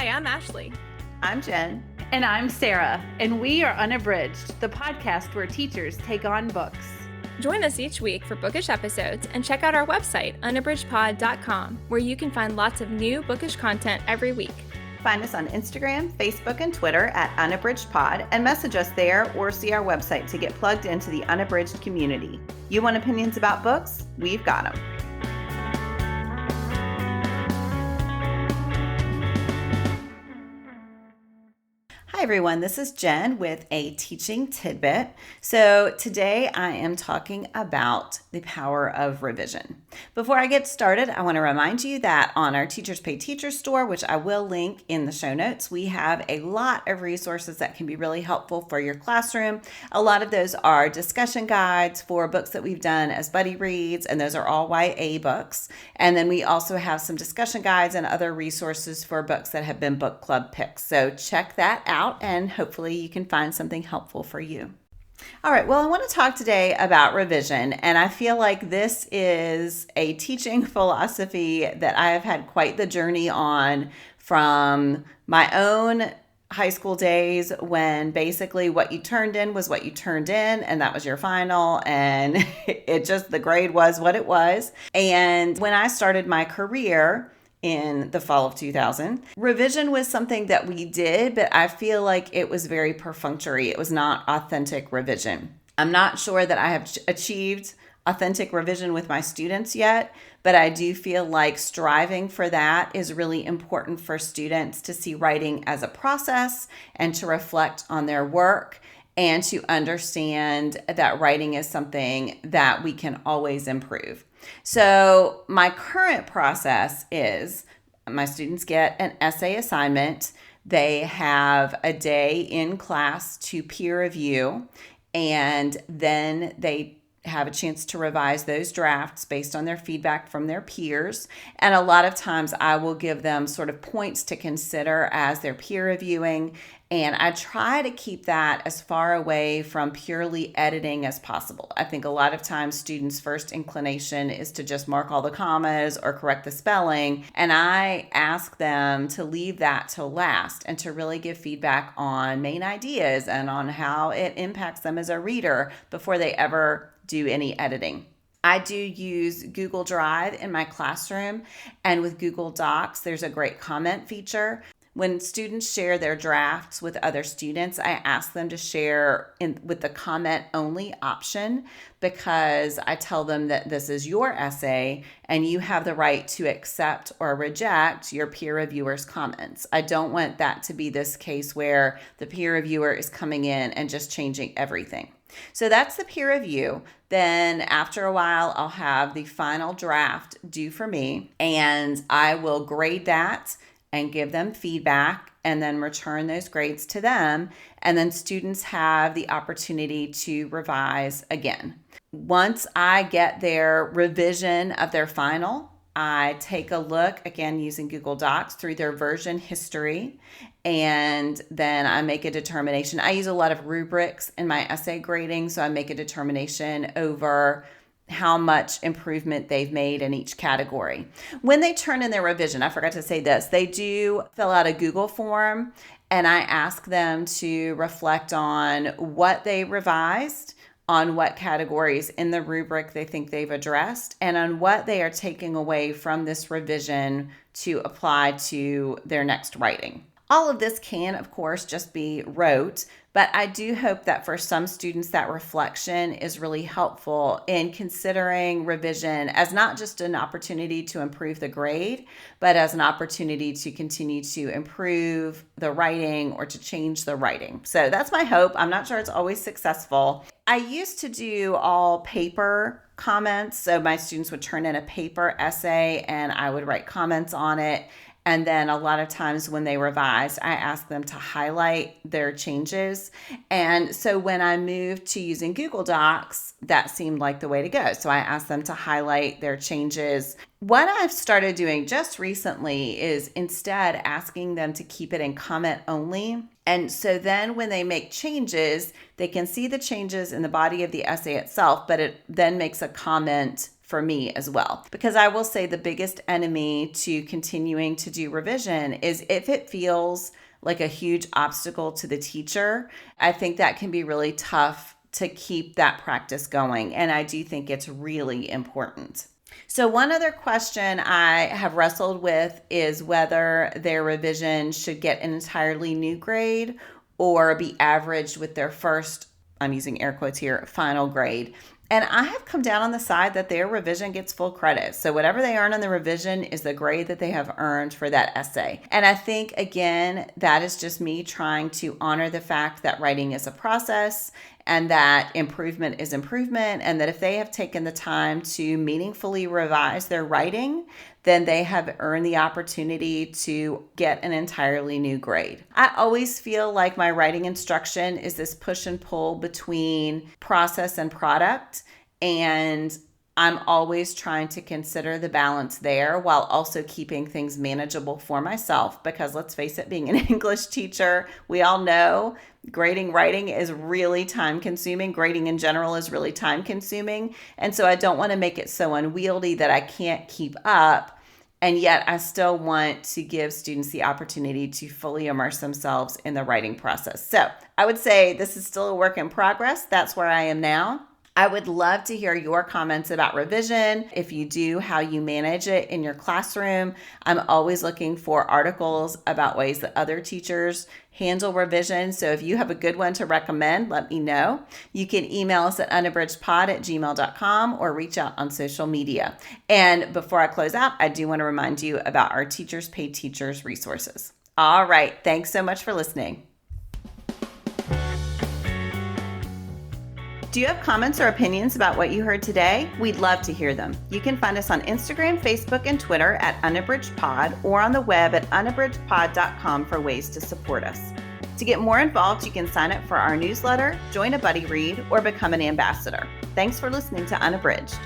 Hi, I'm Ashley. I'm Jen. And I'm Sarah, and we are Unabridged, the podcast where teachers take on books. Join us each week for bookish episodes and check out our website, unabridgedpod.com, where you can find lots of new bookish content every week. Find us on Instagram, Facebook, and Twitter at UnabridgedPod and message us there or see our website to get plugged into the Unabridged community. You want opinions about books? We've got them. Hi everyone, this is Jen with a teaching tidbit. So today I am talking about the power of revision. Before I get started, I want to remind you that on our Teachers Pay Teachers store, which I will link in the show notes, we have a lot of resources that can be really helpful for your classroom. A lot of those are discussion guides for books that we've done as buddy reads, and those are all YA books. And then we also have some discussion guides and other resources for books that have been book club picks. So check that out, and hopefully you can find something helpful for you. All right, well, I want to talk today about revision, and I feel like this is a teaching philosophy that I have had quite the journey on from my own high school days, when basically what you turned in was what you turned in, and that was your final, and the grade was what it was. And when I started my career in the fall of 2000. Revision was something that we did, but I feel like it was very perfunctory. It was not authentic revision. I'm not sure that I have achieved authentic revision with my students yet, but I do feel like striving for that is really important for students to see writing as a process and to reflect on their work and to understand that writing is something that we can always improve. So my current process is my students get an essay assignment. They have a day in class to peer review, and then they have a chance to revise those drafts based on their feedback from their peers. And a lot of times I will give them sort of points to consider as they're peer reviewing. And I try to keep that as far away from purely editing as possible. I think a lot of times students' first inclination is to just mark all the commas or correct the spelling. And I ask them to leave that till last and to really give feedback on main ideas and on how it impacts them as a reader before they ever do any editing. I do use Google Drive in my classroom, and with Google Docs, there's a great comment feature. When students share their drafts with other students, I ask them to share with the comment only option, because I tell them that this is your essay and you have the right to accept or reject your peer reviewer's comments. I don't want that to be this case where the peer reviewer is coming in and just changing everything. So that's the peer review. Then after a while, I'll have the final draft due for me, and I will grade that and give them feedback and then return those grades to them. And then students have the opportunity to revise again. Once I get their revision of their final, I take a look, again, using Google Docs, through their version history, and then I make a determination. I use a lot of rubrics in my essay grading, so I make a determination over how much improvement they've made in each category. When they turn in their revision, I forgot to say this, they do fill out a Google form, and I ask them to reflect on what they revised, on what categories in the rubric they think they've addressed, and on what they are taking away from this revision to apply to their next writing. All of this can, of course, just be rote, but I do hope that for some students that reflection is really helpful in considering revision as not just an opportunity to improve the grade, but as an opportunity to continue to improve the writing or to change the writing. So that's my hope. I'm not sure it's always successful. I used to do all paper comments, so my students would turn in a paper essay and I would write comments on it. And then a lot of times when they revised, I asked them to highlight their changes. And so when I moved to using Google Docs, that seemed like the way to go. So I asked them to highlight their changes. What I've started doing just recently is instead asking them to keep it in comment only. And so then when they make changes, they can see the changes in the body of the essay itself, but it then makes a comment for me as well. Because I will say the biggest enemy to continuing to do revision is if it feels like a huge obstacle to the teacher. I think that can be really tough to keep that practice going. And I do think it's really important. So one other question I have wrestled with is whether their revision should get an entirely new grade or be averaged with their first, I'm using air quotes here, final grade. And I have come down on the side that their revision gets full credit. So whatever they earn on the revision is the grade that they have earned for that essay. And I think, again, that is just me trying to honor the fact that writing is a process and that improvement is improvement, and that if they have taken the time to meaningfully revise their writing, then they have earned the opportunity to get an entirely new grade. I always feel like my writing instruction is this push and pull between process and product, and I'm always trying to consider the balance there while also keeping things manageable for myself, because let's face it, being an English teacher, we all know grading writing is really time consuming. Grading in general is really time consuming. And so I don't want to make it so unwieldy that I can't keep up. And yet I still want to give students the opportunity to fully immerse themselves in the writing process. So I would say this is still a work in progress. That's where I am now. I would love to hear your comments about revision. If you do, how you manage it in your classroom. I'm always looking for articles about ways that other teachers handle revision. So if you have a good one to recommend, let me know. You can email us at unabridgedpod@gmail.com or reach out on social media. And before I close out, I do want to remind you about our Teachers Pay Teachers resources. All right. Thanks so much for listening. Do you have comments or opinions about what you heard today? We'd love to hear them. You can find us on Instagram, Facebook, and Twitter at UnabridgedPod or on the web at unabridgedpod.com for ways to support us. To get more involved, you can sign up for our newsletter, join a buddy read, or become an ambassador. Thanks for listening to Unabridged.